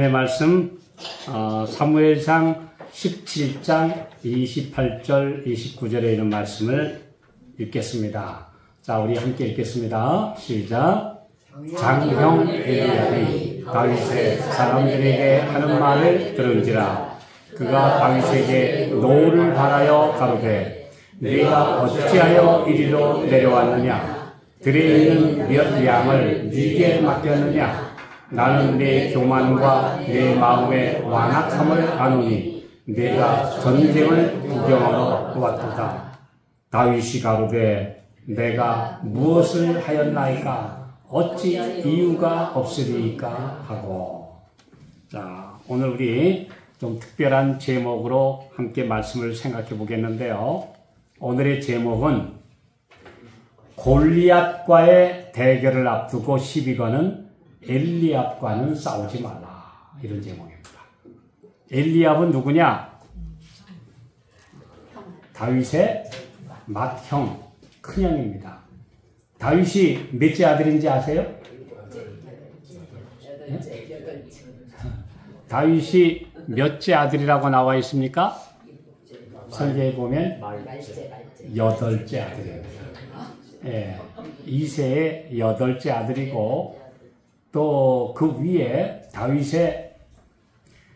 오늘의 말씀 사무엘상 17장 28절 29절에 있는 말씀을 읽겠습니다. 자, 우리 함께 읽겠습니다. 시작. 장형 엘리압이 다윗의 사람들에게 하는 말을 들은지라. 그가 다윗에게 노를 바라여 가로되 네가 어찌하여 이리로 내려왔느냐? 들에 있는 몇 양을 네게 맡겼느냐? 나는 내 교만과 내 마음의 완악함을 아노니 내가 전쟁을 구경하러 왔도다. 다윗이 가로되 내가 무엇을 하였나이까? 어찌 이유가 없으리이까? 하고. 자, 오늘 우리 좀 특별한 제목으로 함께 말씀을 생각해 보겠는데요. 오늘의 제목은 골리앗과의 대결을 앞두고 시비 거는 엘리압과는 싸우지 말라. 이런 제목입니다. 엘리압은 누구냐? 다윗의 맏형, 큰형입니다. 다윗이 몇째 아들인지 아세요? 네? 다윗이 몇째 아들이라고 나와 있습니까? 성경에 보면 8째 아들입니다. 예, 2세의 8째 아들이고 또 그 위에 다윗의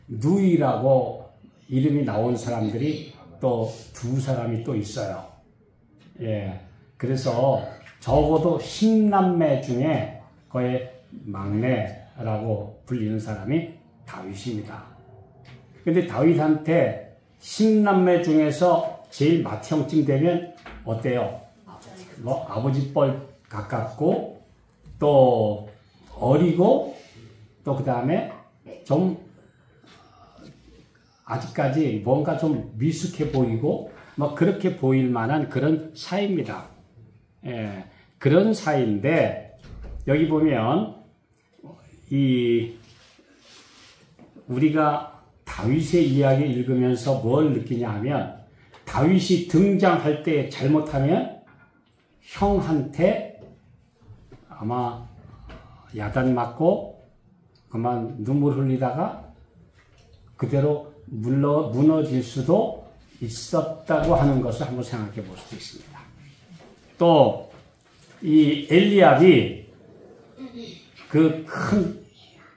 누이라고 이름이 나온 사람들이 또 2사람이 또 있어요. 예, 그래서 적어도 10남매 중에 거의 막내라고 불리는 사람이 다윗입니다. 근데 다윗한테 10남매 중에서 제일 맏형쯤 되면 어때요? 뭐 아버지 뻘 가깝고 또 어리고 또 그 다음에 좀 아직까지 뭔가 좀 미숙해 보이고 뭐 그렇게 보일 만한 그런 사이입니다. 예, 그런 사이인데 여기 보면 우리가 다윗의 이야기 읽으면서 뭘 느끼냐 하면 다윗이 등장할 때 잘못하면 형한테 아마 야단 맞고 그만 눈물 흘리다가 그대로 무너질 수도 있었다고 하는 것을 한번 생각해 볼 수도 있습니다. 또 이 엘리압이 그 큰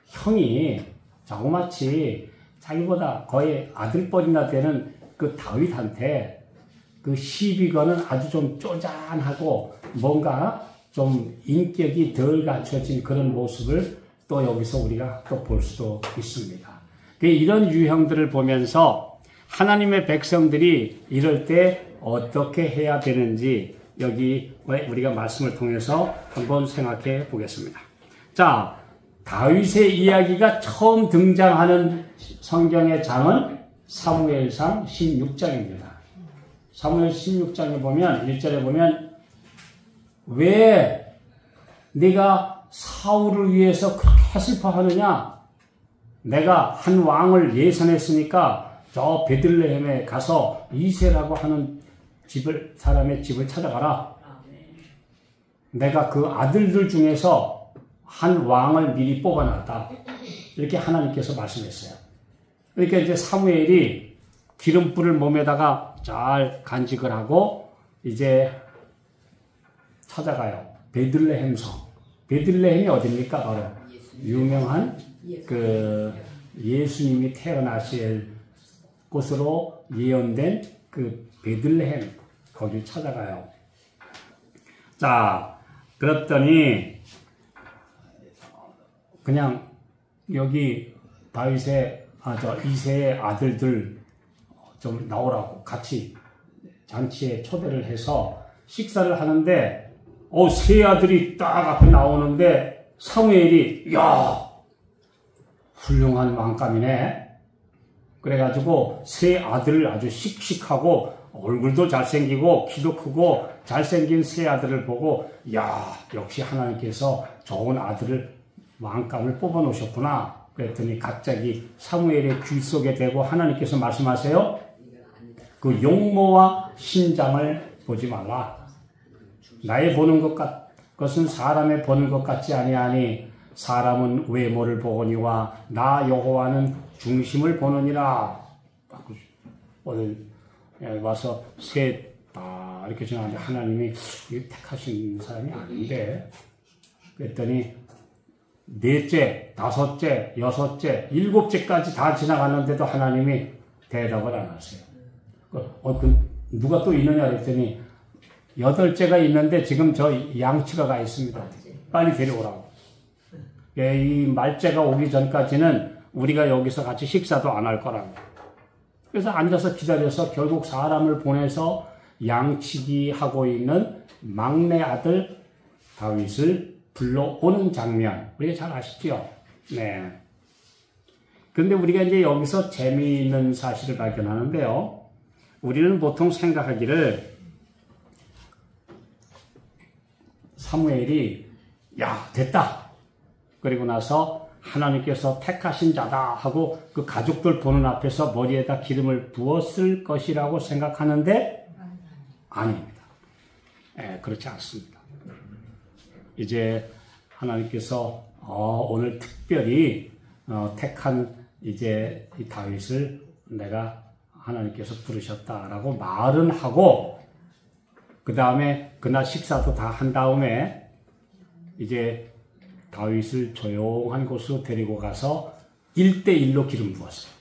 형이 자그마치 자기보다 거의 아들뻘이나 되는 그 다윗한테 그 시비 거는 아주 좀 쪼잔하고 뭔가 좀 인격이 덜 갖춰진 그런 모습을 또 여기서 우리가 또 볼 수도 있습니다. 이런 유형들을 보면서 하나님의 백성들이 이럴 때 어떻게 해야 되는지 여기 우리가 말씀을 통해서 한번 생각해 보겠습니다. 자, 다윗의 이야기가 처음 등장하는 성경의 장은 사무엘상 16장입니다. 사무엘 16장에 보면 1절에 보면 왜 네가 사울을 위해서 그렇게 슬퍼하느냐? 내가 한 왕을 예선했으니까 저 베들레헴에 가서 이새라고 하는 사람의 집을 찾아가라. 내가 그 아들들 중에서 한 왕을 미리 뽑아놨다. 이렇게 하나님께서 말씀했어요. 그러니까 이제 사무엘이 기름불을 몸에다가 잘 간직을 하고 이제 찾아가요. 베들레헴 성. 베들레헴이 어딥니까? 바로 유명한 그 예수님이 태어나실 곳으로 예언된 그 베들레헴 거기를 찾아가요. 자, 그랬더니 그냥 여기 다윗의 이새의 아들들 좀 나오라고 같이 잔치에 초대를 해서 식사를 하는데 세 아들이 딱 앞에 나오는데 사무엘이 야 훌륭한 왕감이네. 그래가지고 세 아들을 아주 씩씩하고 얼굴도 잘생기고 키도 크고 잘생긴 세 아들을 보고 야 역시 하나님께서 좋은 아들을 왕감을 뽑아 놓으셨구나. 그랬더니 갑자기 사무엘의 귀 속에 대고 하나님께서 말씀하세요. 그 용모와 신장을 보지 말라. 나의 보는 것은 사람의 보는 것 같지 아니하니 사람은 외모를 보거니와 나 여호와는 중심을 보느니라. 오늘 와서 셋다 이렇게 정하는데 하나님이 택하신 사람이 아닌데, 그랬더니 넷째, 다섯째, 여섯째, 일곱째까지 다 지나갔는데도 하나님이 대답을 안 하세요. 누가 또 있느냐 그랬더니 여덟째가 있는데 지금 저 양치가 가 있습니다. 빨리 데려오라고. 이 말째가 오기 전까지는 우리가 여기서 같이 식사도 안 할 거라고. 그래서 앉아서 기다려서 결국 사람을 보내서 양치기 하고 있는 막내 아들 다윗을 불러오는 장면, 우리가 잘 아시죠? 네. 그런데 우리가 이제 여기서 재미있는 사실을 발견하는데요. 우리는 보통 생각하기를 사무엘이 야 됐다. 그리고 나서 하나님께서 택하신 자다 하고 그 가족들 보는 앞에서 머리에다 기름을 부었을 것이라고 생각하는데 아닙니다. 그렇지 않습니다. 이제 하나님께서 오늘 특별히 택한 이제 이 다윗을 내가 하나님께서 부르셨다라고 말은 하고, 그 다음에 그날 식사도 다 한 다음에 이제 다윗을 조용한 곳으로 데리고 가서 1대1로 기름 부었어요.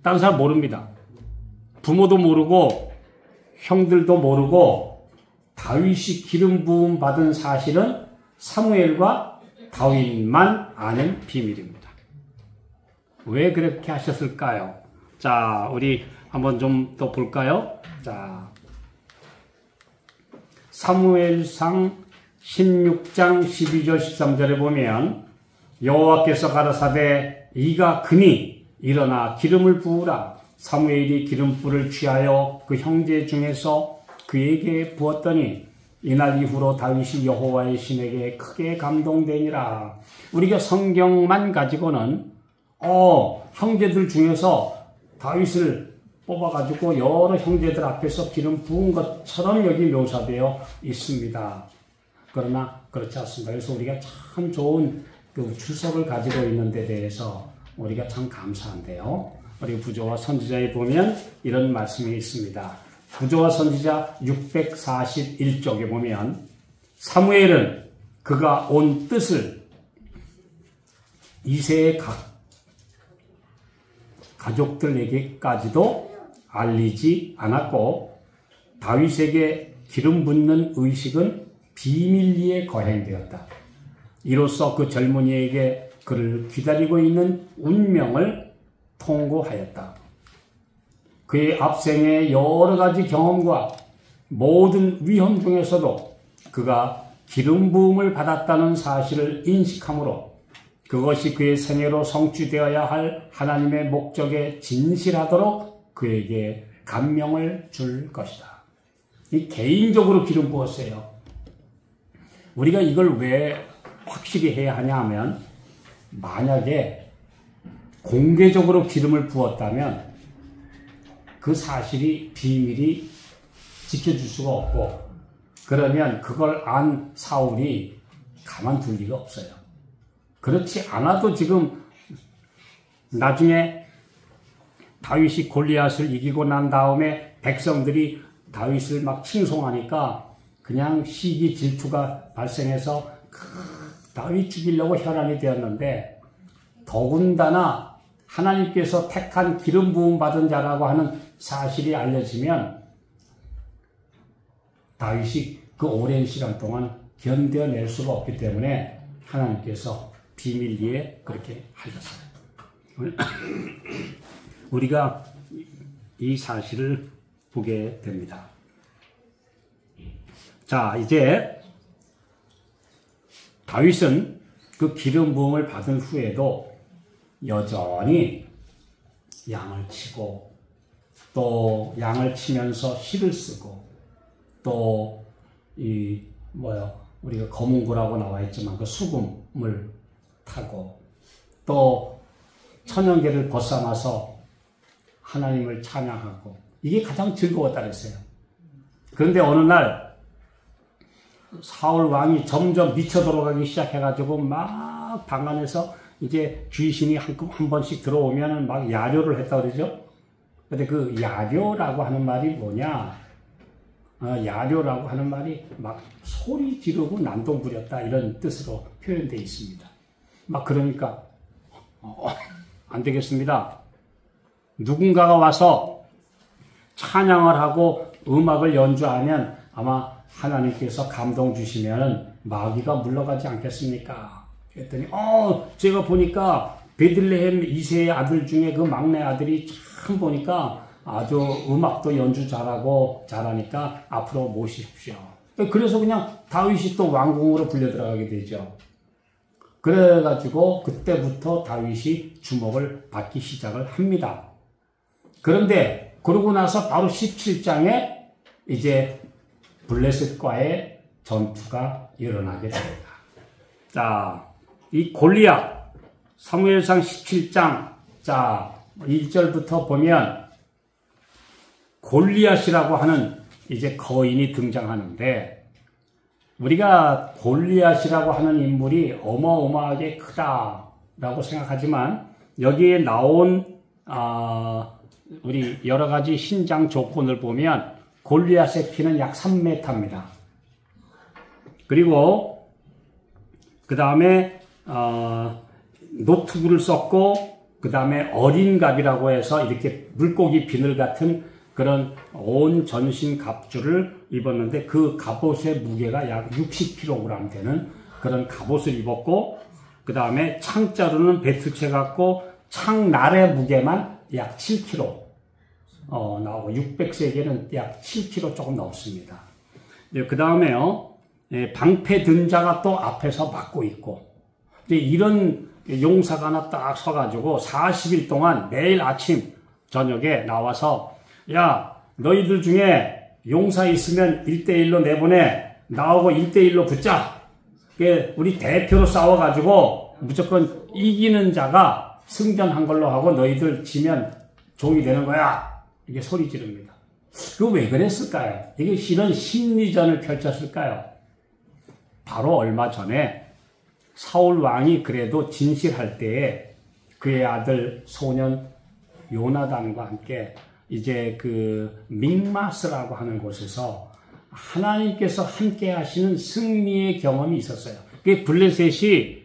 다른 사람 모릅니다. 부모도 모르고 형들도 모르고 다윗이 기름 부음 받은 사실은 사무엘과 다윗만 아는 비밀입니다. 왜 그렇게 하셨을까요? 자, 우리 한번 좀 더 볼까요? 자, 사무엘상 16장 12절 13절에 보면 여호와께서 가라사대 이가 그니 일어나 기름을 부으라. 사무엘이 기름불을 취하여 그 형제 중에서 그에게 부었더니 이날 이후로 다윗이 여호와의 신에게 크게 감동되니라. 우리가 성경만 가지고는 형제들 중에서 다윗을 뽑아가지고 여러 형제들 앞에서 기름 부은 것처럼 여기 묘사되어 있습니다. 그러나 그렇지 않습니다. 그래서 우리가 참 좋은 그 주석을 가지고 있는 데 대해서 우리가 참 감사한데요. 우리 부조와 선지자에 보면 이런 말씀이 있습니다. 부조와 선지자 641쪽에 보면 사무엘은 그가 온 뜻을 이새의 가족들에게까지도 알리지 않았고 다윗에게 기름 붓는 의식은 비밀리에 거행되었다. 이로써 그 젊은이에게 그를 기다리고 있는 운명을 통고하였다. 그의 앞생의 여러 가지 경험과 모든 위험 중에서도 그가 기름 부음을 받았다는 사실을 인식하므로 그것이 그의 생애로 성취되어야 할 하나님의 목적에 진실하도록 그에게 감명을 줄 것이다. 이 개인적으로 기름 부었어요. 우리가 이걸 왜 확실히 해야 하냐 하면 만약에 공개적으로 기름을 부었다면 그 사실이 비밀이 지켜줄 수가 없고 그러면 그걸 안 사울이 가만둘 리가 없어요. 그렇지 않아도 지금 나중에 다윗이 골리앗을 이기고 난 다음에 백성들이 다윗을 막 칭송하니까 그냥 시기 질투가 발생해서 다윗 죽이려고 혈안이 되었는데 더군다나 하나님께서 택한 기름 부음 받은 자라고 하는 사실이 알려지면 다윗이 그 오랜 시간 동안 견뎌낼 수가 없기 때문에 하나님께서 비밀리에 그렇게 하셨어요. 우리가 이 사실을 보게 됩니다. 자, 이제 다윗은 그 기름 부음을 받은 후에도 여전히 양을 치고 또 양을 치면서 실을 쓰고 또 우리가 거문고라고 나와 있지만 그 수금을 타고 또 천연계를 벗삼아서 하나님을 찬양하고 이게 가장 즐거웠다 그랬어요. 그런데 어느 날 사울 왕이 점점 미쳐 들어가기 시작해가지고 막 방 안에서 이제 귀신이 한 번씩 들어오면은 막 야료를 했다 그러죠. 근데 그 야료라고 하는 말이 뭐냐? 야료라고 하는 말이 막 소리 지르고 난동 부렸다 이런 뜻으로 표현되어 있습니다. 막 그러니까 안 되겠습니다. 누군가가 와서 찬양을 하고 음악을 연주하면 아마 하나님께서 감동 주시면 마귀가 물러가지 않겠습니까? 그랬더니 제가 보니까 베들레헴 2세의 아들 중에 그 막내 아들이 참 보니까 아주 음악도 연주 잘하니까 앞으로 모십시오. 그래서 그냥 다윗이 또 왕궁으로 불려 들어가게 되죠. 그래가지고 그때부터 다윗이 주목을 받기 시작을 합니다. 그런데 그러고 나서 바로 17장에 이제 블레셋과의 전투가 일어나게 됩니다. 자, 이 골리앗 사무엘상 17장 1절부터 보면 골리앗이라고 하는 이제 거인이 등장하는데 우리가 골리앗이라고 하는 인물이 어마어마하게 크다라고 생각하지만 여기에 나온 우리 여러 가지 신장 조건을 보면 골리앗의 키는 약 3m입니다. 그리고 그 다음에 노트구를 썼고 그 다음에 어린 갑이라고 해서 이렇게 물고기 비늘 같은 그런 온 전신 갑주를 입었는데 그 갑옷의 무게가 약 60kg 되는 그런 갑옷을 입었고 그 다음에 창자루는 배투채 같고 창날의 무게만 약 7kg 나오고 600세겔은 약 7kg 조금 넘습니다. 그 다음에요 방패 든 자가 또 앞에서 막고 있고 이런 용사가 하나 딱 서가지고 40일 동안 매일 아침 저녁에 나와서 야 너희들 중에 용사 있으면 1대1로 내보내 나하고 1대1로 붙자 우리 대표로 싸워가지고 무조건 이기는 자가 승전한 걸로 하고 너희들 지면 종이 되는 거야 이게 소리 지릅니다. 그거 왜 그랬을까요? 이게 이런 심리전을 펼쳤을까요? 바로 얼마 전에 사울 왕이 그래도 진실할 때에 그의 아들 소년 요나단과 함께 이제 그 믹마스라고 하는 곳에서 하나님께서 함께 하시는 승리의 경험이 있었어요. 그 블레셋이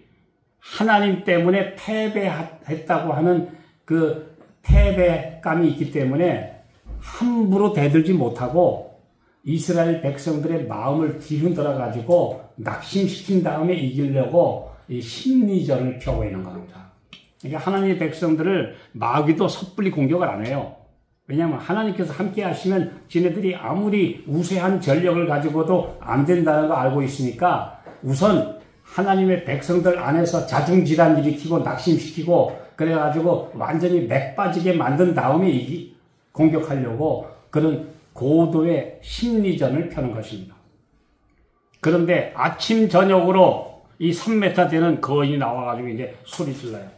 하나님 때문에 패배했다고 하는 그 패배감이 있기 때문에 함부로 대들지 못하고 이스라엘 백성들의 마음을 뒤흔들어 가지고 낙심시킨 다음에 이기려고 이 심리전을 펴고 있는 겁니다. 그러니까 하나님의 백성들을 마귀도 섣불리 공격을 안 해요. 왜냐하면 하나님께서 함께 하시면 지네들이 아무리 우세한 전력을 가지고도 안 된다는 거 알고 있으니까 우선 하나님의 백성들 안에서 자중질환 일으키고 낙심시키고 그래가지고 완전히 맥 빠지게 만든 다음에 공격하려고 그런 고도의 심리전을 펴는 것입니다. 그런데 아침 저녁으로 이 3m 되는 거인이 나와가지고 이제 소리 질러요.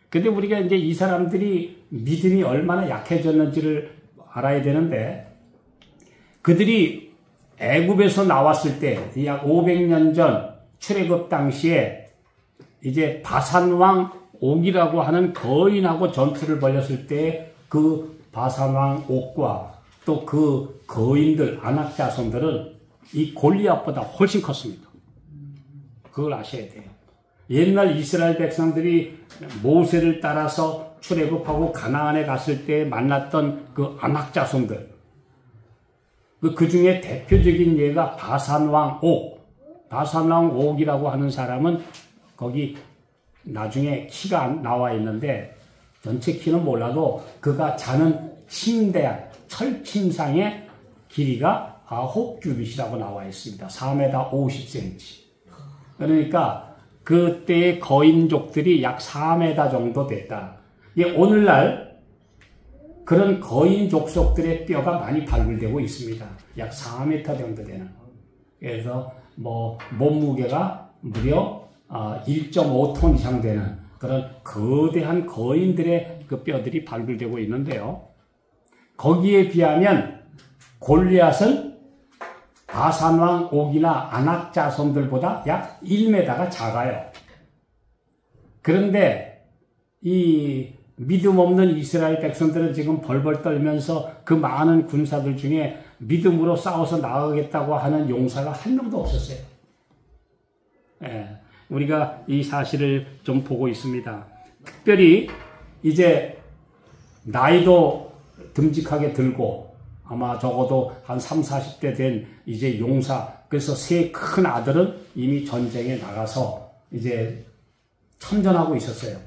근데 우리가 이제 이 사람들이 믿음이 얼마나 약해졌는지를 알아야 되는데 그들이 애굽에서 나왔을 때 약 500년 전 출애굽 당시에 이제 바산왕 옥이라고 하는 거인하고 전투를 벌였을 때 그 바산왕 옥과 또 그 거인들 아낙 자손들은 이 골리앗보다 훨씬 컸습니다. 그걸 아셔야 돼요. 옛날 이스라엘 백성들이 모세를 따라서 출애굽하고 가나안에 갔을 때 만났던 그 아낙 자손들 그 중에 대표적인 예가 바산왕 옥. 바산왕 옥이라고 하는 사람은 거기 나중에 키가 나와 있는데 전체 키는 몰라도 그가 자는 침대, 철침상의 길이가 9규빗이라고 나와 있습니다. 4m 50cm. 그러니까 그때의 거인족들이 약 4m 정도 됐다. 오늘날 그런 거인 족속들의 뼈가 많이 발굴되고 있습니다. 약 4m 정도 되는. 그래서 몸무게가 무려 1.5톤 이상 되는 그런 거대한 거인들의 그 뼈들이 발굴되고 있는데요. 거기에 비하면 골리앗은 바산왕 옥이나 아낙 자손들보다 약 1m가 작아요. 그런데 이 믿음 없는 이스라엘 백성들은 지금 벌벌 떨면서 그 많은 군사들 중에 믿음으로 싸워서 나가겠다고 하는 용사가 한 명도 없었어요. 예, 우리가 이 사실을 좀 보고 있습니다. 특별히 이제 나이도 듬직하게 들고 아마 적어도 한 3, 40대 된 이제 용사, 그래서 세 큰 아들은 이미 전쟁에 나가서 이제 참전하고 있었어요.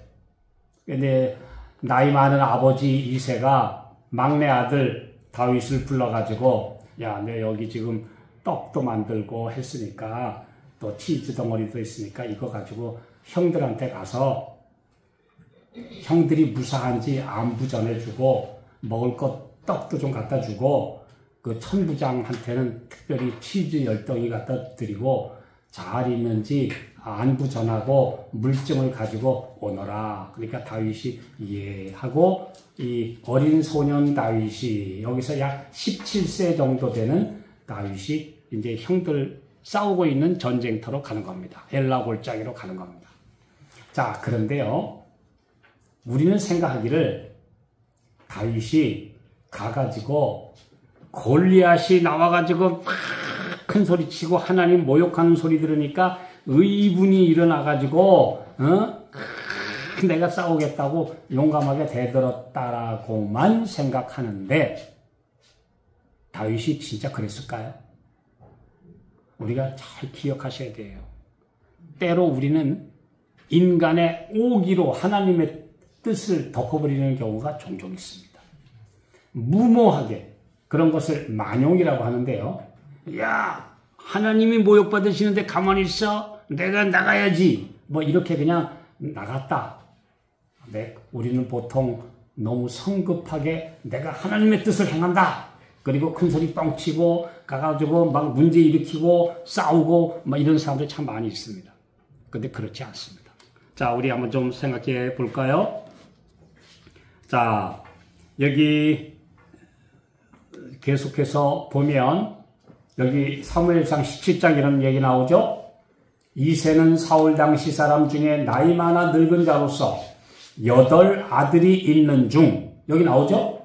근데 나이 많은 아버지 이새가 막내 아들 다윗을 불러가지고, 야, 내 여기 지금 떡도 만들고 했으니까 또 치즈 덩어리도 있으니까 이거 가지고 형들한테 가서 형들이 무사한지 안부 전해주고 먹을 것 떡도 좀 갖다 주고 그 천부장한테는 특별히 치즈 10덩이 갖다 드리고 잘 있는지 안부 전하고 물증을 가지고 오너라. 그러니까 다윗이 예 하고 이 어린 소년 다윗이 여기서 약 17세 정도 되는 다윗이 이제 형들 싸우고 있는 전쟁터로 가는 겁니다. 엘라 골짜기로 가는 겁니다. 자, 그런데요. 우리는 생각하기를 다윗이 가가지고 골리앗이 나와가지고 큰 소리 치고 하나님 모욕하는 소리 들으니까 의분이 일어나가지고 내가 싸우겠다고 용감하게 대들었다라고만 생각하는데 다윗이 진짜 그랬을까요? 우리가 잘 기억하셔야 돼요. 때로 우리는 인간의 오기로 하나님의 뜻을 덮어버리는 경우가 종종 있습니다. 무모하게 그런 것을 만용이라고 하는데요. 야, 하나님이 모욕받으시는데 가만히 있어? 내가 나가야지. 뭐 이렇게 그냥 나갔다. 네, 우리는 보통 너무 성급하게 내가 하나님의 뜻을 행한다. 그리고 큰 소리 뻥치고 가가지고 막 문제 일으키고 싸우고 막 이런 사람들이 참 많이 있습니다. 근데 그렇지 않습니다. 자, 우리 한번 좀 생각해 볼까요? 자, 여기 계속해서 보면 여기 사무엘상 17장 이런 얘기 나오죠? 이새는 사울 당시 사람 중에 나이 많아 늙은 자로서 8 아들이 있는 중 여기 나오죠?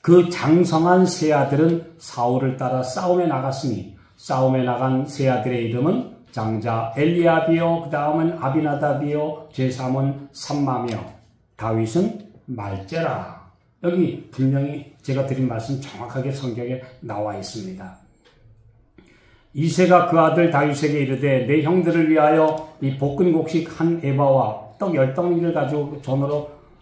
그 장성한 세 아들은 사울을 따라 싸움에 나갔으니 싸움에 나간 세 아들의 이름은 장자 엘리압이요, 그 다음은 아비나답이요, 제3은 삼마며 다윗은 말제라. 여기 분명히 제가 드린 말씀 정확하게 성경에 나와 있습니다. 이새가 그 아들 다윗에게 이르되 내 형들을 위하여 이 볶은 곡식 한 에바와 떡 10덩이를 가지고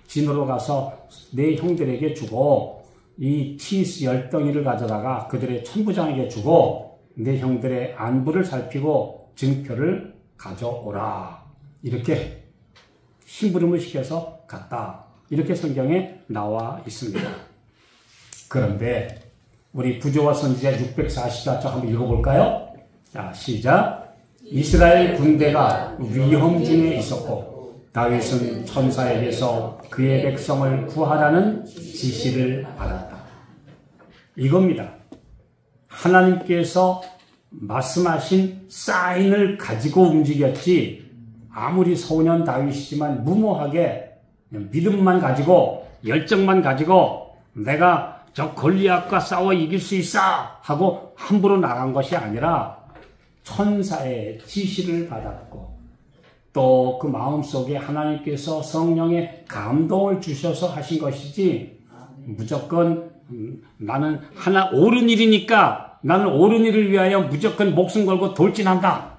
진으로 가서 내 형들에게 주고 이 치즈 10덩이를 가져다가 그들의 천부장에게 주고 내 형들의 안부를 살피고 증표를 가져오라. 이렇게 심부름을 시켜서 갔다. 이렇게 성경에 나와 있습니다. 그런데 우리 부조와 선지자 644쪽 한번 읽어볼까요? 자, 시작. 이스라엘 군대가 위험 중에 있었고 다윗은 천사에게서 그의 백성을 구하라는 지시를 받았다. 이겁니다. 하나님께서 말씀하신 사인을 가지고 움직였지 아무리 소년 다윗이지만 무모하게 믿음만 가지고 열정만 가지고 내가 저 골리앗과 싸워 이길 수 있어 하고 함부로 나간 것이 아니라 천사의 지시를 받았고 또 그 마음속에 하나님께서 성령의 감동을 주셔서 하신 것이지 무조건 나는 하나 옳은 일이니까 나는 옳은 일을 위하여 무조건 목숨 걸고 돌진한다.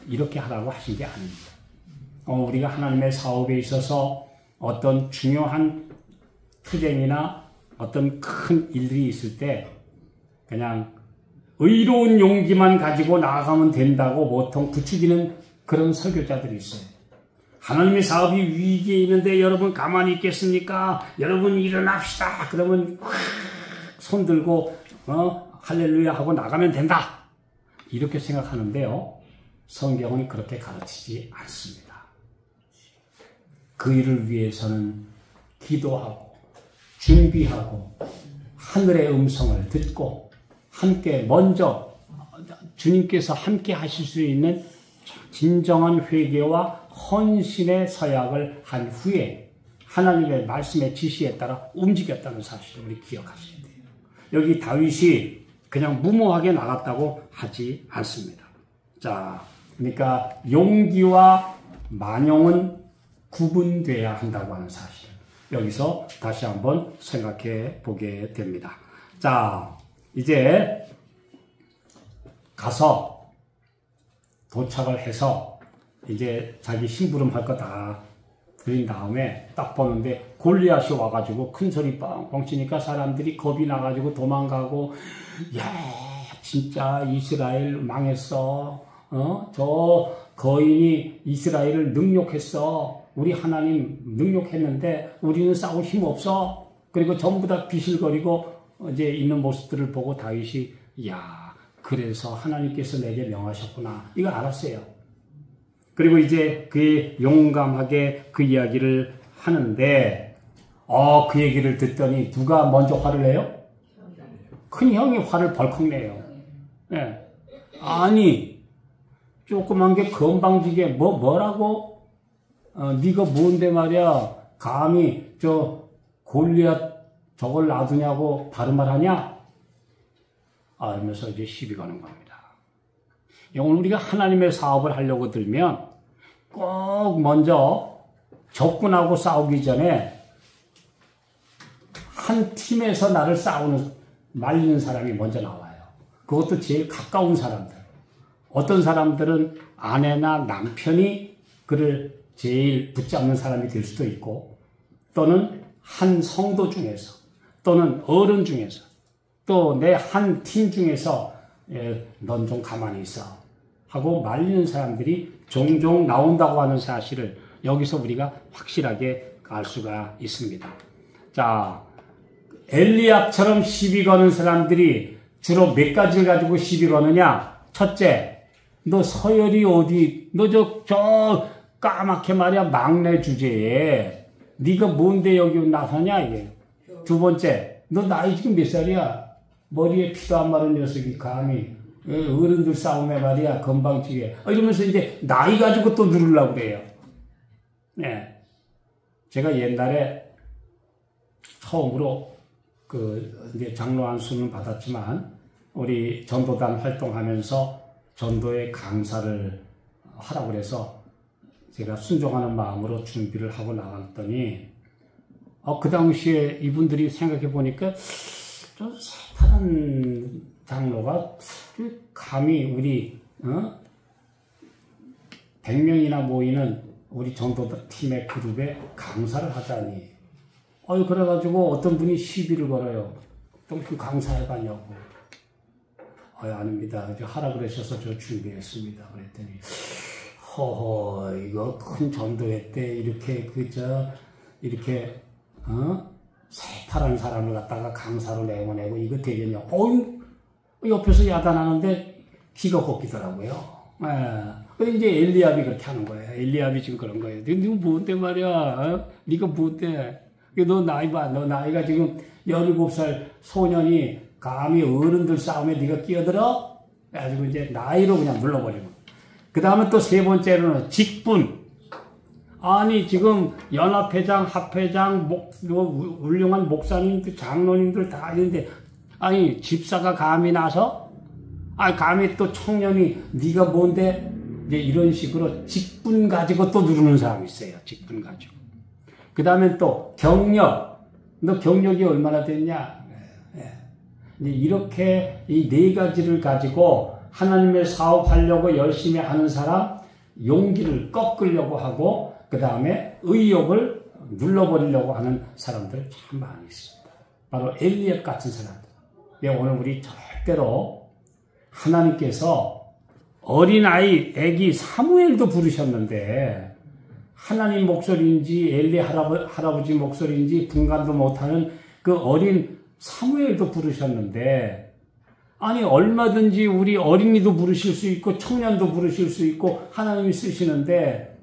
이렇게 하라고 하신 게 아닙니다. 우리가 하나님의 사업에 있어서 어떤 중요한 투쟁이나 어떤 큰 일들이 있을 때 그냥 의로운 용기만 가지고 나아가면 된다고 보통 부추기는 그런 설교자들이 있어요. 하나님의 사업이 위기에 있는데 여러분 가만히 있겠습니까? 여러분 일어납시다. 그러면 손 들고 할렐루야 하고 나가면 된다. 이렇게 생각하는데요. 성경은 그렇게 가르치지 않습니다. 그 일을 위해서는 기도하고 준비하고 하늘의 음성을 듣고 함께 먼저 주님께서 함께 하실 수 있는 진정한 회개와 헌신의 서약을 한 후에 하나님의 말씀의 지시에 따라 움직였다는 사실을 우리 기억하셔야 돼요. 여기 다윗이 그냥 무모하게 나갔다고 하지 않습니다. 자, 그러니까 용기와 만용은 구분돼야 한다고 하는 사실. 여기서 다시 한번 생각해 보게 됩니다. 자, 이제 가서 도착을 해서 이제 자기 심부름 할 거 다 드린 다음에 딱 보는데 골리앗이 와가지고 큰 소리 뻥뻥 치니까 사람들이 겁이 나가지고 도망가고, 야, 진짜 이스라엘 망했어. 저 거인이 이스라엘을 능욕했어. 우리 하나님 능욕했는데 우리는 싸울 힘 없어. 그리고 전부 다 비실거리고 이제 있는 모습들을 보고 다윗이, 야, 그래서 하나님께서 내게 명하셨구나. 이거 알았어요. 그리고 이제 그의 용감하게 그 이야기를 하는데, 그 얘기를 듣더니 누가 먼저 화를 내요? 큰 형이 화를 벌컥 내요. 네. 아니, 조그만 게 건방지게 뭐라고? 네가 뭔데 말이야? 감히 저 골리앗 저걸 놔두냐고 다른 말 하냐? 이러면서 이제 시비 거는 겁니다. 오늘 우리가 하나님의 사업을 하려고 들면 꼭 먼저 적군하고 싸우기 전에 한 팀에서 나를 말리는 사람이 먼저 나와요. 그것도 제일 가까운 사람들. 어떤 사람들은 아내나 남편이 그를 제일 붙잡는 사람이 될 수도 있고, 또는 한 성도 중에서, 또는 어른 중에서, 또 내 한 팀 중에서 넌 좀 가만히 있어 하고 말리는 사람들이 종종 나온다고 하는 사실을 여기서 우리가 확실하게 알 수가 있습니다. 자, 엘리압처럼 시비 거는 사람들이 주로 몇 가지를 가지고 시비 거느냐? 첫째, 너 서열이 어디? 너 저 까맣게 말이야 막내 주제에 네가 뭔데 여기 나서냐 이게. 두 번째, 너 나이 지금 몇 살이야? 머리에 피도 안 마른 녀석이 감히 어른들 싸움에 말이야 건방지게 이러면서 이제 나이 가지고 또 누르려고 그래요. 네, 제가 옛날에 처음으로 이제 장로 안수는 받았지만 우리 전도단 활동하면서 전도의 강사를 하라고 그래서 제가 순종하는 마음으로 준비를 하고 나갔더니 그 당시에 이분들이 생각해 보니까 좀 새파란 장로가 감히 우리 100명이나 모이는 우리 전도팀의 그룹에 강사를 하다니. 그래가지고 어떤 분이 시비를 걸어요. 또 그 강사해봤냐고. 아닙니다. 하라 그러셔서 저 준비했습니다. 그랬더니 허허 이거 큰 전도회 때 이렇게 이렇게 새파란 사람을 갖다가 강사로 내보내고 이거 되겠냐. 옆에서 야단하는데 기가 꺾이더라고요. 근데 이제 엘리압이 그렇게 하는 거예요. 엘리압이 지금 그런 거예요. 너 뭔데 말이야? 네가 뭔데? 너 나이 봐. 너 나이가 지금 17살 소년이 감히 어른들 싸움에 네가 끼어들어? 그래가지고 이제 나이로 그냥 눌러버리고. 그 다음에 또 세 번째로는 직분. 아니 지금 연합회장, 합회장, 훌륭한 목사님들, 장로님들 다 있는데 아니 집사가 감히 나서? 감히 또 청년이 네가 뭔데? 이제 이런 식으로 직분 가지고 또 누르는 사람이 있어요. 직분 가지고. 그 다음에 또 경력. 너 경력이 얼마나 됐냐? 이제 이렇게 이 네 가지를 가지고 하나님의 사업하려고 열심히 하는 사람, 용기를 꺾으려고 하고 그 다음에 의욕을 눌러버리려고 하는 사람들 참 많이 있습니다. 바로 엘리압 같은 사람들. 오늘 우리 절대로 하나님께서 어린아이, 애기 사무엘도 부르셨는데 하나님 목소리인지 엘리 할아버지 목소리인지 분간도 못하는 그 어린 사무엘도 부르셨는데 아니 얼마든지 우리 어린이도 부르실 수 있고 청년도 부르실 수 있고 하나님이 쓰시는데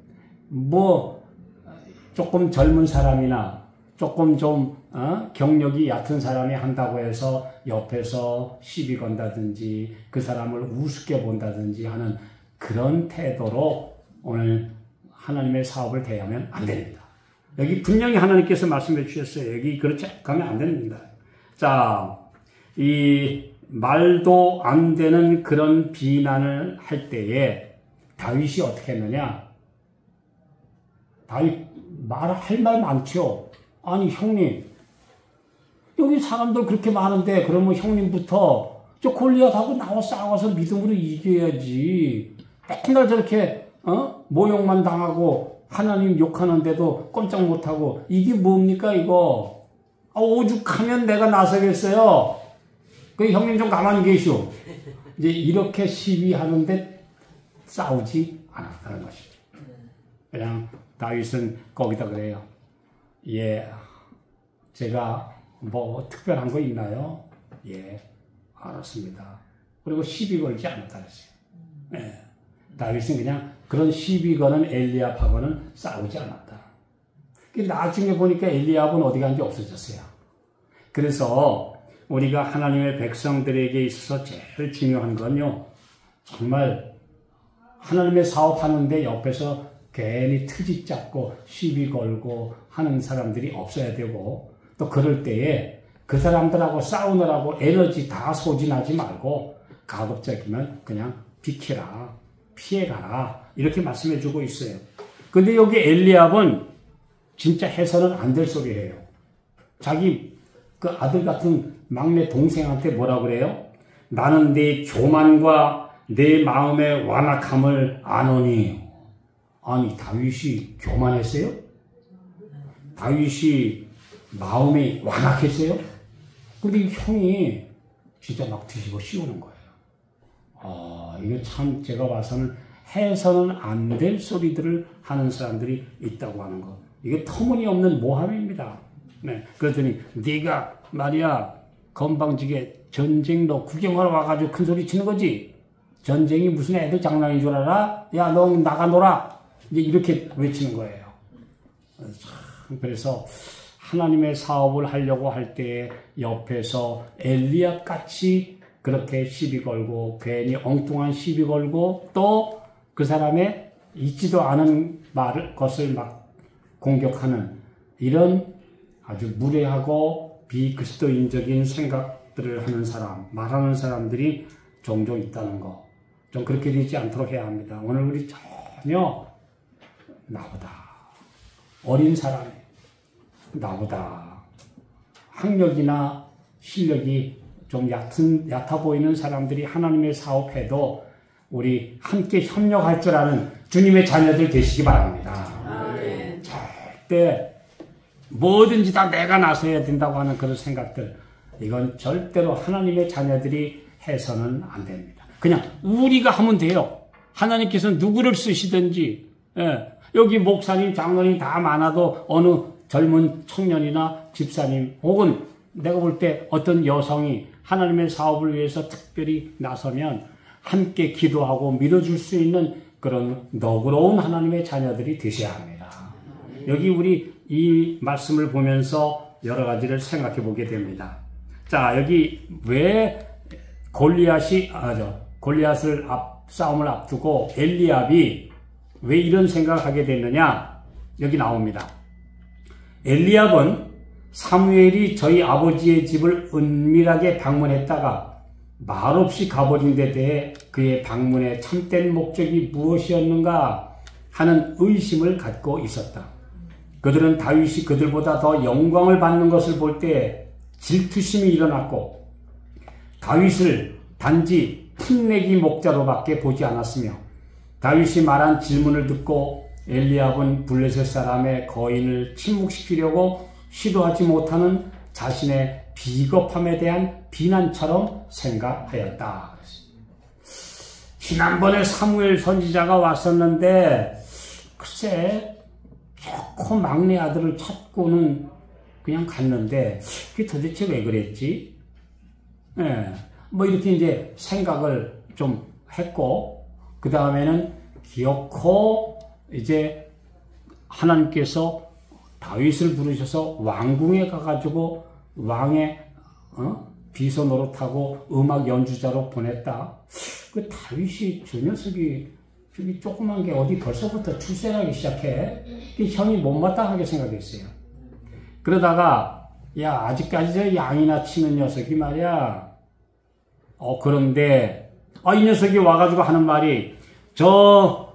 조금 젊은 사람이나 조금 좀 경력이 얕은 사람이 한다고 해서 옆에서 시비 건다든지 그 사람을 우습게 본다든지 하는 그런 태도로 오늘 하나님의 사업을 대하면 안 됩니다. 여기 분명히 하나님께서 말씀해 주셨어요. 여기 그렇게 가면 안 됩니다. 자, 이 말도 안 되는 그런 비난을 할 때에 다윗이 어떻게 했느냐? 다윗 할 말 많죠. 아니 형님, 여기 사람들 그렇게 많은데 그러면 형님부터 저 골리앗하고 나와 싸워서 믿음으로 이겨야지. 맨날 저렇게 모욕만 당하고 하나님 욕하는데도 꼼짝 못하고 이게 뭡니까 이거? 오죽하면 내가 나서겠어요. 그 형님 좀 가만히 계시오. 이제 이렇게 시비하는데 싸우지 않았다는 것이죠. 그냥 다윗은 거기다 그래요. 예, 제가 뭐 특별한 거 있나요? 예, 알았습니다. 그리고 시비 걸지 않았다 그랬어요. 예, 다윗은 그냥 그런 시비 거는 엘리압하고는 싸우지 않았다. 나중에 보니까 엘리압은 어디 간지 없어졌어요. 그래서 우리가 하나님의 백성들에게 있어서 제일 중요한 건요, 정말 하나님의 사업하는데 옆에서 괜히 트집 잡고 시비 걸고 하는 사람들이 없어야 되고, 또 그럴 때에 그 사람들하고 싸우느라고 에너지 다 소진하지 말고 가급적이면 그냥 비켜라, 피해가라, 이렇게 말씀해 주고 있어요. 근데 여기 엘리압은 진짜 해서는 안 될 소리예요. 자기 그 아들 같은 막내 동생한테 뭐라 그래요? 나는 네 교만과 내 마음의 완악함을 아노니. 아니, 다윗이 교만했어요? 다윗이 마음이 완악했어요? 근데 이 형이 진짜 막 뒤집어 씌우는 거예요. 이거 참 제가 봐서는 해서는 안 될 소리들을 하는 사람들이 있다고 하는 거. 이게 터무니없는 모함입니다. 네. 그랬더니 네가 말이야 건방지게 전쟁도 구경하러 와가지고 큰 소리 치는 거지. 전쟁이 무슨 애들 장난인 줄 알아? 야, 너 나가 놀아. 이제 이렇게 외치는 거예요. 그래서 하나님의 사업을 하려고 할 때 옆에서 엘리압 같이 그렇게 시비 걸고 괜히 엉뚱한 시비 걸고 또 그 사람의 있지도 않은 것을 막 공격하는 이런 아주 무례하고 비그리스도인적인 생각들을 하는 사람, 말하는 사람들이 종종 있다는 거. 좀 그렇게 되지 않도록 해야 합니다. 오늘 우리 전혀 나보다 어린 사람이, 나보다 학력이나 실력이 좀 얕아 보이는 사람들이 하나님의 사업해도 우리 함께 협력할 줄 아는 주님의 자녀들 되시기 바랍니다. 절대 뭐든지 다 내가 나서야 된다고 하는 그런 생각들, 이건 절대로 하나님의 자녀들이 해서는 안 됩니다. 그냥 우리가 하면 돼요. 하나님께서 누구를 쓰시든지, 여기 목사님, 장로님 다 많아도 어느 젊은 청년이나 집사님 혹은 내가 볼 때 어떤 여성이 하나님의 사업을 위해서 특별히 나서면 함께 기도하고 밀어줄 수 있는 그런 너그러운 하나님의 자녀들이 되셔야 합니다. 여기 우리 이 말씀을 보면서 여러 가지를 생각해 보게 됩니다. 자, 여기 왜 골리앗을 싸움을 앞두고 엘리압이 왜 이런 생각을 하게 됐느냐? 여기 나옵니다. 엘리압은 사무엘이 저희 아버지의 집을 은밀하게 방문했다가 말없이 가버린 데 대해 그의 방문의 참된 목적이 무엇이었는가 하는 의심을 갖고 있었다. 그들은 다윗이 그들보다 더 영광을 받는 것을 볼 때 질투심이 일어났고 다윗을 단지 풋내기 목자로밖에 보지 않았으며 다윗이 말한 질문을 듣고 엘리압은 블레셋 사람의 거인을 침묵시키려고 시도하지 못하는 자신의 비겁함에 대한 비난처럼 생각하였다. 지난번에 사무엘 선지자가 왔었는데 글쎄 좋고 막내 아들을 찾고는 그냥 갔는데 그게 도대체 왜 그랬지? 뭐 이렇게 이제 생각을 좀 했고 그 다음에는 기어코 이제 하나님께서 다윗을 부르셔서 왕궁에 가가지고 왕의 비서 노릇하고 음악 연주자로 보냈다. 그 다윗이 저 녀석이 저기 조그만 게 어디 벌써부터 출세하기 시작해. 그 형이 못마땅하게 생각했어요. 그러다가 야 아직까지 저 양이나 치는 녀석이 말이야. 그런데 이 녀석이 와가지고 하는 말이 저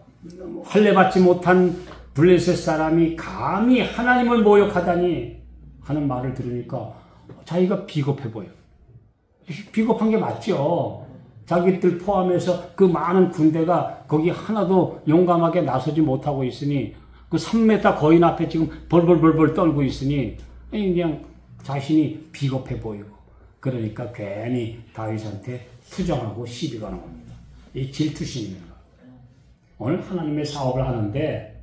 할례받지 못한 블레셋 사람이 감히 하나님을 모욕하다니 하는 말을 들으니까 자기가 비겁해 보여. 비겁한 게 맞죠. 자기들 포함해서 그 많은 군대가 거기 하나도 용감하게 나서지 못하고 있으니 그 3m 거인 앞에 지금 벌벌벌벌 떨고 있으니 그냥 자신이 비겁해 보이고 그러니까 괜히 다윗한테 투정하고 시비 거는 겁니다. 이 질투심입니다. 오늘 하나님의 사업을 하는데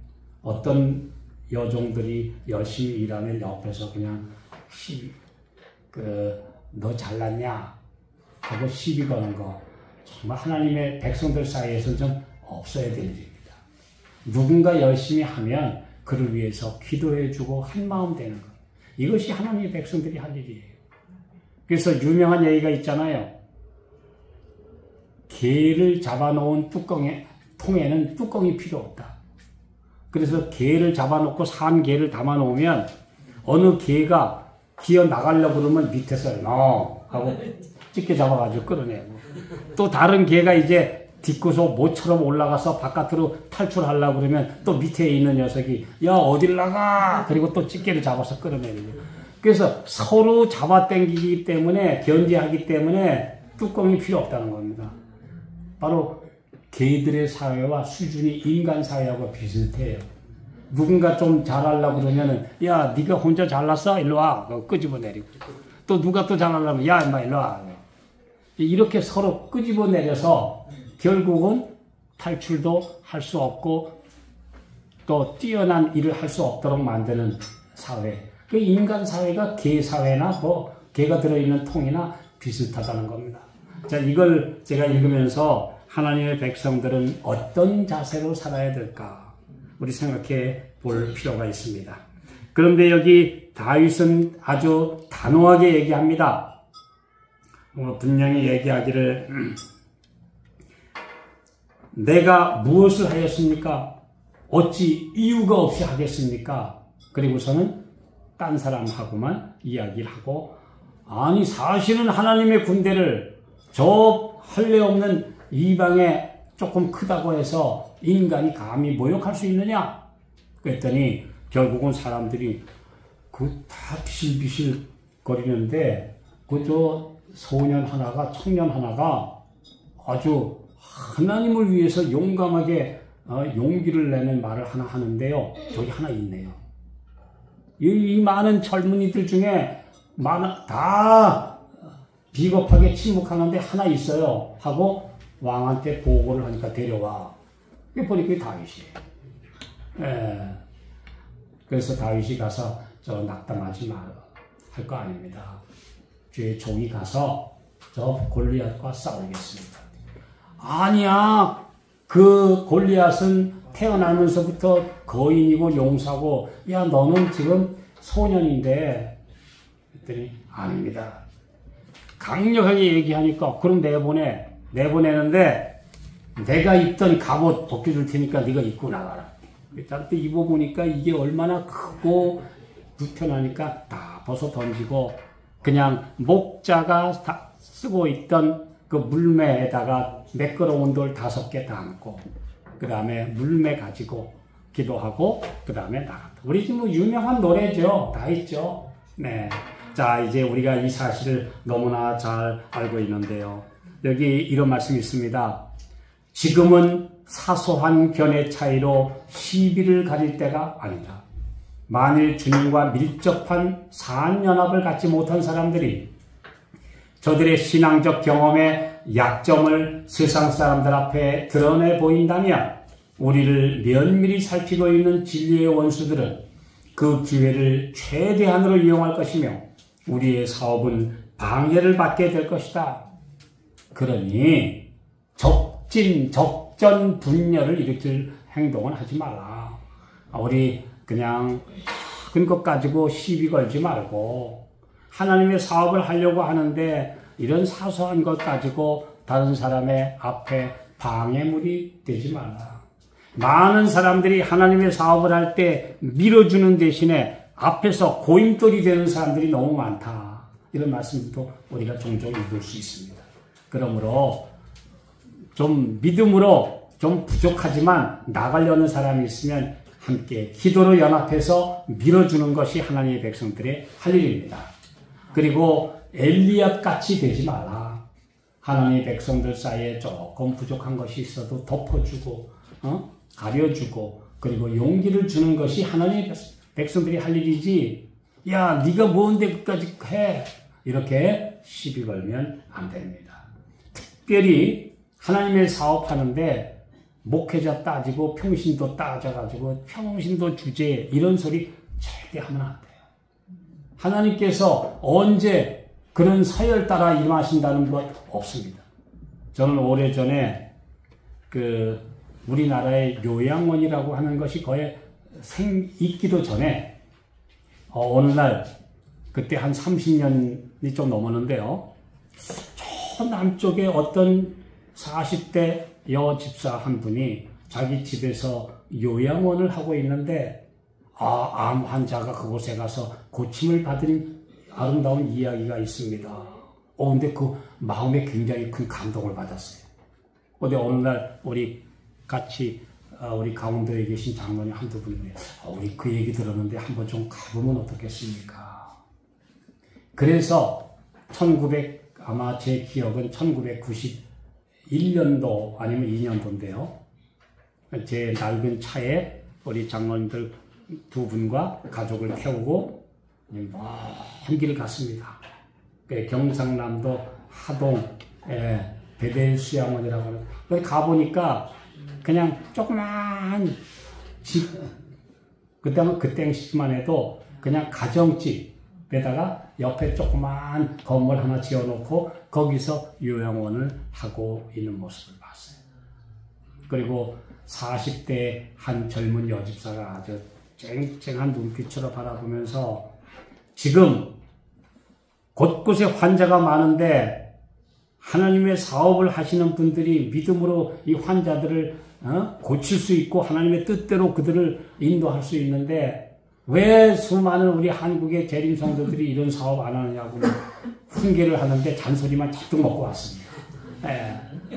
어떤 여종들이 열심히 일하면 옆에서 그냥 너 잘났냐 하고 시비 거는 거 정말 하나님의 백성들 사이에서 좀 없어야 될 일입니다. 누군가 열심히 하면 그를 위해서 기도해주고 한마음 되는 것. 이것이 하나님의 백성들이 할 일이에요. 그래서 유명한 얘기가 있잖아요. 게를 잡아놓은 통에는 뚜껑이 필요 없다. 그래서 게를 잡아놓고 산 게를 담아놓으면 어느 게가 기어 나가려고 그러면 밑에서 하고 찢게 잡아가지고 끌어내고 또 다른 게가 이제 뒷구서 모처럼 올라가서 바깥으로 탈출하려고 그러면 또 밑에 있는 녀석이 야 어딜 나가 그리고 또 찢게를 잡아서 끌어내는 거예요. 그래서 서로 잡아당기기 때문에 견제하기 때문에 뚜껑이 필요 없다는 겁니다. 바로 개들의 사회와 수준이 인간 사회하고 비슷해요. 누군가 좀 잘하려고 그러면은 야 네가 혼자 잘났어? 일로 와. 끄집어내리고 또 누가 또 잘하려면 야 인마 일로 와. 이렇게 서로 끄집어내려서 결국은 탈출도 할 수 없고 또 뛰어난 일을 할 수 없도록 만드는 사회. 그 인간 사회가 개 사회나 개가 들어있는 통이나 비슷하다는 겁니다. 자, 이걸 제가 읽으면서 하나님의 백성들은 어떤 자세로 살아야 될까? 우리 생각해 볼 필요가 있습니다. 그런데 여기 다윗은 아주 단호하게 얘기합니다. 분명히 얘기하기를 내가 무엇을 하였습니까? 어찌 이유가 없이 하겠습니까? 그리고서는 딴 사람하고만 이야기를 하고 아니 사실은 하나님의 군대를 저 할례 없는 이방에 조금 크다고 해서 인간이 감히 모욕할 수 있느냐? 그랬더니 결국은 사람들이 다 비실비실 거리는데 저 소년 하나가 청년 하나가 아주 하나님을 위해서 용감하게 용기를 내는 말을 하나 하는데요. 저기 하나 있네요. 이 많은 젊은이들 중에 다 비겁하게 침묵하는데 하나 있어요. 하고 왕한테 보고를 하니까 데려와. 보니까 다윗이에요. 그래서 다윗이 가서 저 낙담하지 마라 할 거 아닙니다. 주의 종이 가서 저 골리앗과 싸우겠습니다. 아니야. 그 골리앗은 태어나면서부터 거인이고 용사고 야 너는 지금 소년인데 그랬더니 아닙니다. 강력하게 얘기하니까 그럼 내보내는데 내가 입던 갑옷 벗겨줄 테니까 네가 입고 나가라. 일단 또 입어보니까 이게 얼마나 크고 불편하니까 다 벗어 던지고 그냥 목자가 쓰고 있던 그 물매에다가 매끄러운 돌 5개 담고 그 다음에 물매 가지고 기도하고 그 다음에 나갔다. 우리 지금 유명한 노래죠. 다 있죠. 네. 자 이제 우리가 이 사실을 너무나 잘 알고 있는데요. 여기 이런 말씀이 있습니다. 지금은 사소한 견해 차이로 시비를 가질 때가 아니다. 만일 주님과 밀접한 사안연합을 갖지 못한 사람들이 저들의 신앙적 경험의 약점을 세상 사람들 앞에 드러내 보인다면 우리를 면밀히 살피고 있는 진리의 원수들은 그 기회를 최대한으로 이용할 것이며 우리의 사업은 방해를 받게 될 것이다. 그러니 적전 분열을 일으킬 행동은 하지 말라. 우리 그냥 작은 것 가지고 시비 걸지 말고 하나님의 사업을 하려고 하는데 이런 사소한 것 가지고 다른 사람의 앞에 방해물이 되지 말라. 많은 사람들이 하나님의 사업을 할 때 밀어주는 대신에 앞에서 고임돌이 되는 사람들이 너무 많다. 이런 말씀도 우리가 종종 읽을 수 있습니다. 그러므로 좀 믿음으로 좀 부족하지만 나가려는 사람이 있으면 함께 기도로 연합해서 밀어주는 것이 하나님의 백성들의 할 일입니다. 그리고 엘리압 같이 되지 말라. 하나님의 백성들 사이에 조금 부족한 것이 있어도 덮어주고 가려주고 그리고 용기를 주는 것이 하나님의 백성들이 할 일이지. 야, 네가 뭔데 끝까지 해. 이렇게 시비 걸면 안 됩니다. 특별히 하나님의 사업하는데 목회자 따지고 평신도 따져가지고 평신도 주제 이런 소리 절대 하면 안 돼요. 하나님께서 언제 그런 서열 따라 임하신다는 것 없습니다. 저는 오래전에 우리나라의 요양원이라고 하는 것이 거의 있기도 전에 어느 날 그때 한 30년이 좀 넘었는데요. 저 남쪽에 어떤 40대 여집사 한 분이 자기 집에서 요양원을 하고 있는데 암 환자가 그곳에 가서 고침을 받은 아름다운 이야기가 있습니다. 근데 그 마음에 굉장히 큰 감동을 받았어요. 근데 어느 날 우리 같이 우리 강원도에 계신 장로님 한두 분이 우리 그 얘기 들었는데 한번 좀 가보면 어떻겠습니까? 그래서 아마 제 기억은 1991년도 아니면 2년도인데요. 제 낡은 차에 우리 장로님들 두 분과 가족을 태우고 먼 길을 갔습니다. 경상남도 하동 베델 수양원이라고 하는 거기 가보니까 그냥 조그만 집, 그 당시만 해도 그냥 가정집에다가 옆에 조그만 건물 하나 지어놓고 거기서 요양원을 하고 있는 모습을 봤어요. 그리고 40대 한 젊은 여집사가 아주 쨍쨍한 눈빛으로 바라보면서 지금 곳곳에 환자가 많은데 하나님의 사업을 하시는 분들이 믿음으로 이 환자들을 고칠 수 있고 하나님의 뜻대로 그들을 인도할 수 있는데 왜 수많은 우리 한국의 재림 성도들이 이런 사업 안 하느냐고 훈계를 하는데 잔소리만 잔뜩 먹고 왔습니다.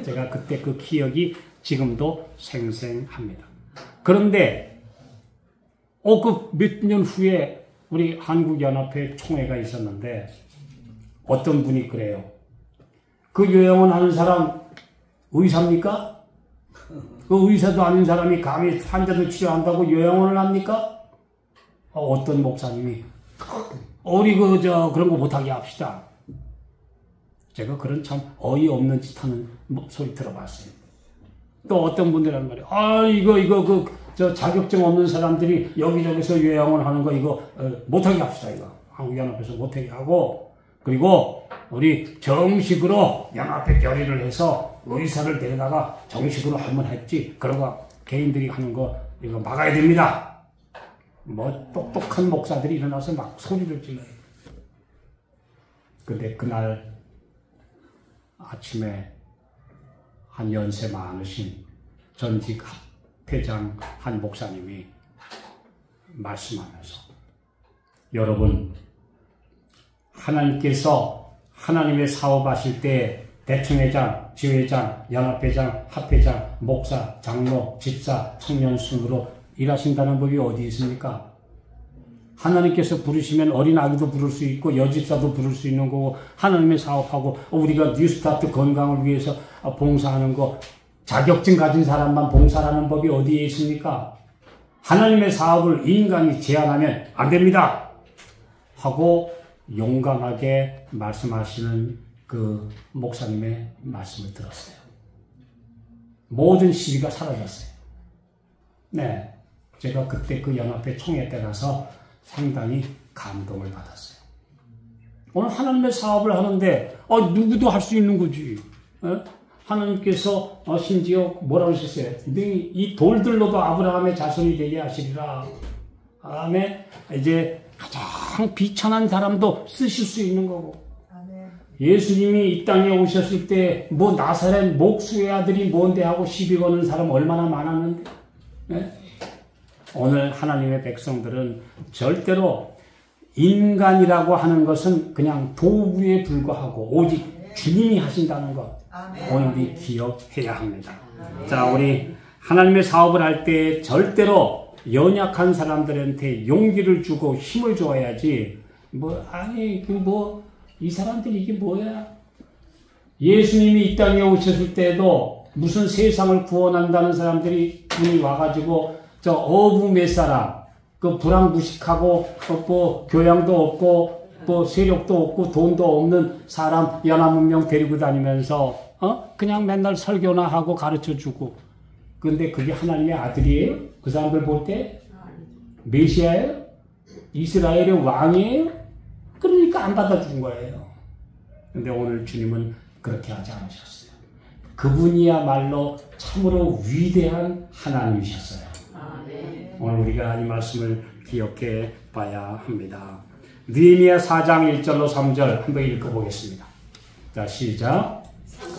제가 그때 그 기억이 지금도 생생합니다. 그런데 그 몇 년 후에 우리 한국연합회 총회가 있었는데 어떤 분이 그래요. 그 요양원 하는 사람 의사입니까? 그 의사도 아닌 사람이 감히 환자들 치료한다고 요양원을 합니까? 어떤 목사님이 우리 그런 거 못하게 합시다. 제가 그런 참 어이없는 짓 하는 소리 들어봤어요. 또 어떤 분들 하는 말이에요. 저 자격증 없는 사람들이 여기저기서 요양원 하는 거 이거 못하게 합시다. 이거 한국연합에서 못하게 하고 그리고 우리 정식으로 연합회 결의를 해서 의사를 데려다가 정식으로 하면 했지. 그러고 개인들이 하는 거 이거 막아야 됩니다. 똑똑한 목사들이 일어나서 막 소리를 질러요. 근데 그날 아침에 한 연세 많으신 전직 회장 한 목사님이 말씀하면서 여러분 하나님께서 하나님의 사업하실 때 대총회장, 지회장, 연합회장, 합회장, 목사, 장로, 집사, 청년 순으로 일하신다는 법이 어디 있습니까? 하나님께서 부르시면 어린아기도 부를 수 있고 여집사도 부를 수 있는 거고 하나님의 사업하고 우리가 뉴스타트 건강을 위해서 봉사하는 거 자격증 가진 사람만 봉사하는 법이 어디에 있습니까? 하나님의 사업을 인간이 제한하면 안 됩니다. 하고 용감하게 말씀하시는 그 목사님의 말씀을 들었어요. 모든 시비가 사라졌어요. 네, 제가 그때 그 연합회 총회 때 가서 상당히 감동을 받았어요. 오늘 하나님의 사업을 하는데 누구도 할 수 있는 거지. 하나님께서 심지어 뭐라고 하셨어요? 이 돌들로도 아브라함의 자손이 되게 하시리라. 다음에 이제 가장 비천한 사람도 쓰실 수 있는 거고. 예수님이 이 땅에 오셨을 때 뭐 나사렛 목수의 아들이 뭔데 하고 시비 거는 사람 얼마나 많았는데. 네? 오늘 하나님의 백성들은 절대로 인간이라고 하는 것은 그냥 도구에 불과하고 오직 주님이 하신다는 것. 오늘 우리 기억해야 합니다. 자, 우리 하나님의 사업을 할 때 절대로 연약한 사람들한테 용기를 주고 힘을 줘야지. 이 사람들 이게 뭐야? 예수님이 이 땅에 오셨을 때도 무슨 세상을 구원한다는 사람들이 분이 와가지고 저 어부 몇 사람, 그 불황부식하고 뭐 교양도 없고 뭐 세력도 없고 돈도 없는 사람 연합문명 데리고 다니면서 그냥 맨날 설교나 하고 가르쳐주고. 근데 그게 하나님의 아들이에요? 그 사람들 볼 때 메시아예요? 이스라엘의 왕이에요? 그러니까 안 받아준 거예요. 근데 오늘 주님은 그렇게 하지 않으셨어요. 그분이야말로 참으로 위대한 하나님이셨어요. 오늘 우리가 이 말씀을 기억해 봐야 합니다. 느헤미야 4장 1절로 3절 한번 읽어보겠습니다. 자, 시작.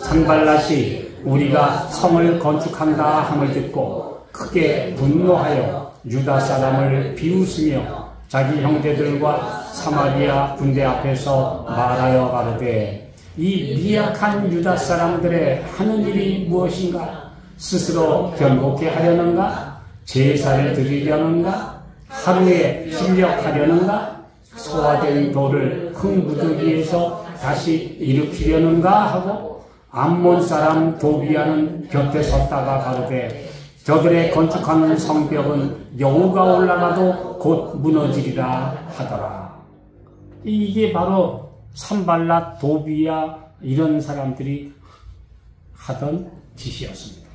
산발랏이 우리가 성을 건축한다 함을 듣고 크게 분노하여 유다 사람을 비웃으며 자기 형제들과 사마리아 군대 앞에서 말하여 가로되 이 미약한 유다 사람들의 하는 일이 무엇인가? 스스로 견고케 하려는가? 제사를 드리려는가? 하루에 실력하려는가? 소화된 돌을 흙무더기에서 다시 일으키려는가 하고 암몬 사람 도비아는 곁에 섰다가 가로되 저들의 건축하는 성벽은 여호가 올라가도 곧 무너지리라 하더라. 이게 바로 산발랏, 도비아 이런 사람들이 하던 짓이었습니다.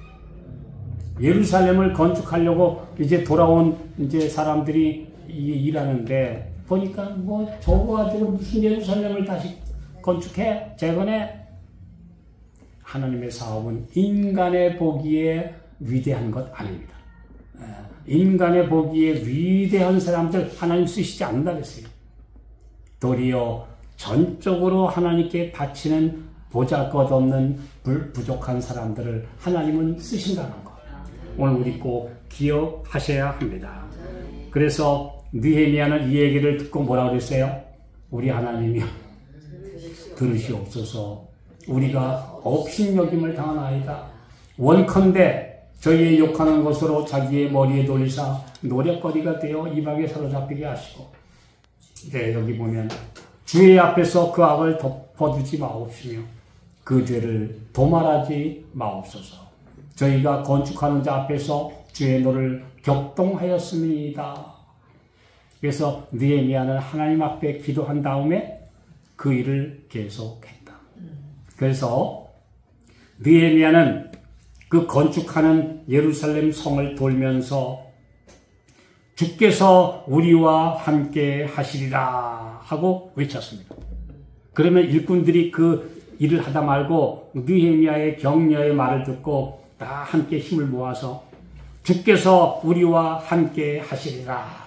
예루살렘을 건축하려고 이제 돌아온 이제 사람들이 일하는데 보니까 뭐 저거 가지고 무슨 예루살렘을 다시 건축해? 재건해? 하나님의 사업은 인간의 보기에 위대한 것 아닙니다. 인간의 보기에 위대한 사람들 하나님 쓰시지 않는다 그랬어요. 도리어 전적으로 하나님께 바치는 보잘것없는 부족한 사람들을 하나님은 쓰신다는 것. 오늘 우리 꼭 기억하셔야 합니다. 그래서 느헤미야는 이 얘기를 듣고 뭐라고 그랬어요? 우리 하나님이 들으시옵소서. 우리가 업신여김을 당하나이다. 원컨대 저희의 욕하는 것으로 자기의 머리에 돌리사 노략거리가 되어 이방에 사로잡히게 하시고. 네, 여기 보면 주의 앞에서 그 악을 덮어두지 마옵시며 그 죄를 도말하지 마옵소서. 저희가 건축하는 자 앞에서 주의 노를 격동하였습니다. 그래서 느헤미야는 하나님 앞에 기도한 다음에 그 일을 계속했다. 그래서 느헤미야는 그 건축하는 예루살렘 성을 돌면서 주께서 우리와 함께 하시리라 하고 외쳤습니다. 그러면 일꾼들이 그 일을 하다 말고 느헤미야의 격려의 말을 듣고 다 함께 힘을 모아서 주께서 우리와 함께 하시리라.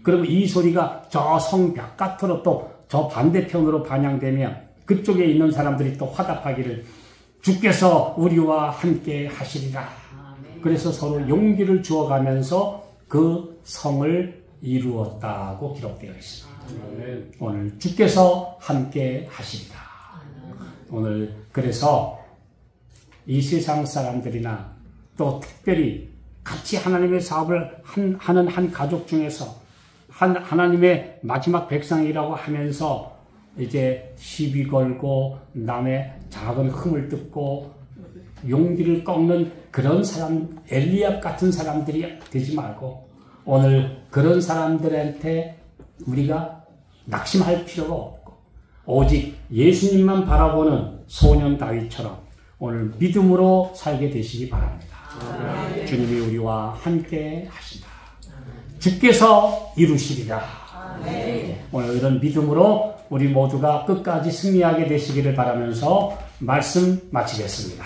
그러면 이 소리가 저 성 바깥으로 또 저 반대편으로 반영되면 그쪽에 있는 사람들이 또 화답하기를 주께서 우리와 함께 하시리라. 그래서 서로 용기를 주어가면서 그 성을 이루었다고 기록되어 있습니다. 오늘 주께서 함께 하시리라. 오늘 그래서 이 세상 사람들이나 또 특별히 같이 하나님의 사업을 하는 한 가족 중에서 하나님의 마지막 백성이라고 하면서 이제 시비 걸고 남의 작은 흠을 뜯고 용기를 꺾는 그런 사람, 엘리압 같은 사람들이 되지 말고 오늘 그런 사람들한테 우리가 낙심할 필요가 없고 오직 예수님만 바라보는 소년 다윗처럼 오늘 믿음으로 살게 되시기 바랍니다. 주님이 우리와 함께 하신다. 주께서 이루시리라. 오늘 이런 믿음으로 우리 모두가 끝까지 승리하게 되시기를 바라면서 말씀 마치겠습니다.